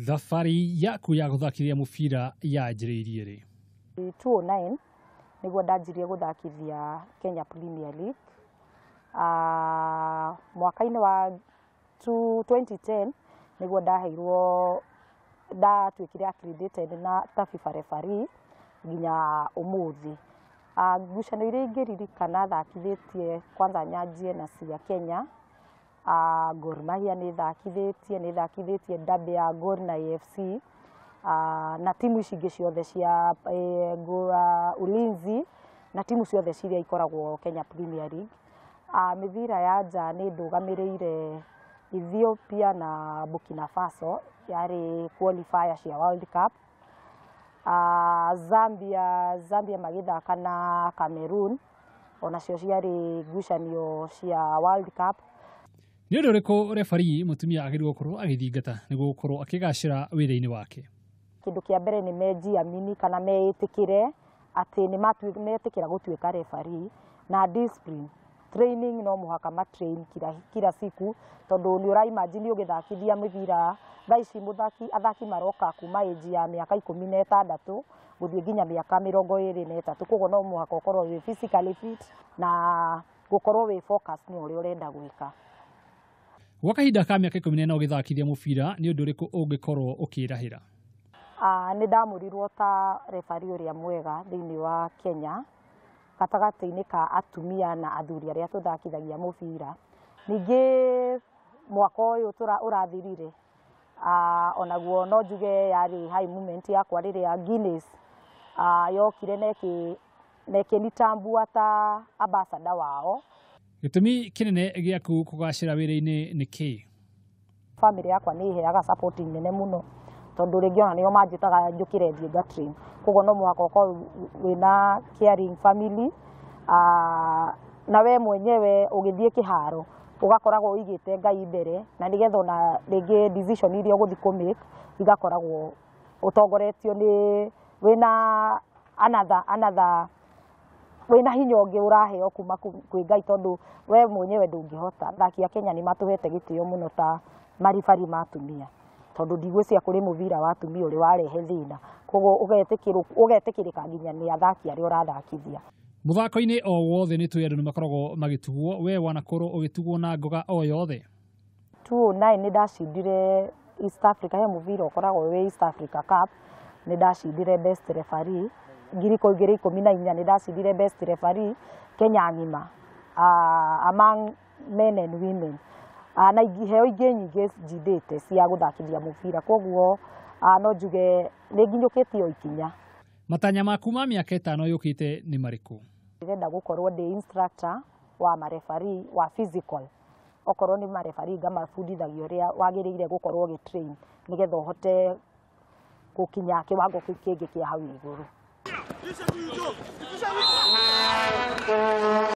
Thabarĩ yaku ya gũthakithia mũbira yanjĩrĩirie rĩ? 2009 nĩguo ndanjirie gũthakithia Kenya Premier League. Mwaka-inĩ wa 2010 nĩguo ndatuĩkire accredited na ta FIFA referee nginya ũmũthĩ. Ngucanio iria ingĩririkana thakithĩtie kwanza nyanjie na cia Kenya. Gor Mahia nĩ thakithĩtie derby ya Gor na AFC, na timu ici ingĩ ciothe cia Ulinzi na timu ciothe ciria ikoragwo Kenya Premier League. Mĩbira ya nja nĩ ndũgamĩrĩire Ethiopia na Burkina Faso, yarĩ qualifier cia World Cup. Zambia magĩthaka na Cameroon, onacio ciarĩ ngucanio cia World Cup. Nĩ ũndũ ũrĩkũ referee mũtumia agĩrĩirwo gũkorwo agĩthingata nĩguo gũkorwo akĩgacĩra wĩra-inĩ wake? Kĩndũ kĩa mbere nĩ mejiamini kana meĩtĩkĩre atĩ nĩ metĩkĩra gũtuĩka referee, na discipline training no mũhaka matrain kila siku, tondũ nĩ ũraimagine ũgĩthakithia mũbira thaa ici athaki maroka kuma age ya mĩaka 16 gũthiĩ nginya mĩaka 23, koguo no mũhaka ũkorwo wĩ physically fit na gũkorwo wĩ focus nĩ ũrĩa ũrenda gwĩka. Gwa kahinda ka mĩaka 14 ũgĩthakithia mũbira, nĩ ũndũ ũrĩkũ ũngĩkorwo ũkĩrahĩra? Nĩ ndamũrirwo ta referee ũrĩa mwega thĩinĩ wa Kenya gatagatĩ-inĩ ka atumia na athuri arĩa tũthakithagia mũbira. Ningĩ mwaka ũyũ ũrathirire, onaguo no njuge yarĩ high moment yakwa rĩrĩa Guinness yokire na ĩkĩnitambua ta ambassador wao. Gĩtũmi kĩnene gĩaku kũgacĩra wĩra-inĩ nĩ kĩĩ? Family yakwa nĩ iheaga support nene mũno, tondũ rĩngĩ ona nĩo manjĩtaga njũkĩre thiĩ ngatrain, koguo no mũhaka ũkorwo wĩna caring family, na we mwenyewe ũgĩthiĩ kĩharo ũgakoragwo ũigĩte Ngai mbere, na nĩgetha ona rĩngĩ decision iria ũgũthiĩ kũ-make igakoragwo ũtongoretio nĩ wĩna wĩna hinya ũngĩ ũraheo kuma kwĩ Ngai, tondũ we mwenyewe ndũngĩhota. Athaki a Kenya nĩ matũhete gĩtĩo mũno ta maribari ma atumia, tondũ ndigwĩciria kũrĩ mũbira wa atumia ũrĩ warehe thĩna, koguo ũgetĩkĩrĩka nginya nĩ athaki arĩa ũrathakithia. Mũthako-inĩ o wothe nĩ tũĩ andũ nĩ makoragwo magĩtugwo, we wanakorwo ũgĩtugwo na ngoga o yothe? 2009 nĩ ndacindire East Africa, he mũbira ũkoragwo wĩ East Africa Cup, nĩ ndacindire best referee. 2014 nĩ ndacindire best referee Kenya ng'ima, among men and women, na iheo ingĩ nyingĩ njindĩte cia gũthakithia mũbira, koguo no njuge nĩ nginyũkĩtie ikinya. Matanya maku ma mĩaka 5 yũkĩte nĩ marĩkũ? Ndĩrenda gũkorwo ndĩ instructor wa mareferee wa physical, okorwo nĩ mareferee ngamabundithagia ũrĩa wagĩrĩire gũkorwo ũgĩtrain, nĩgetha ũhote gũkinya kĩwango kĩu kĩngĩ kĩa hau igũrũ.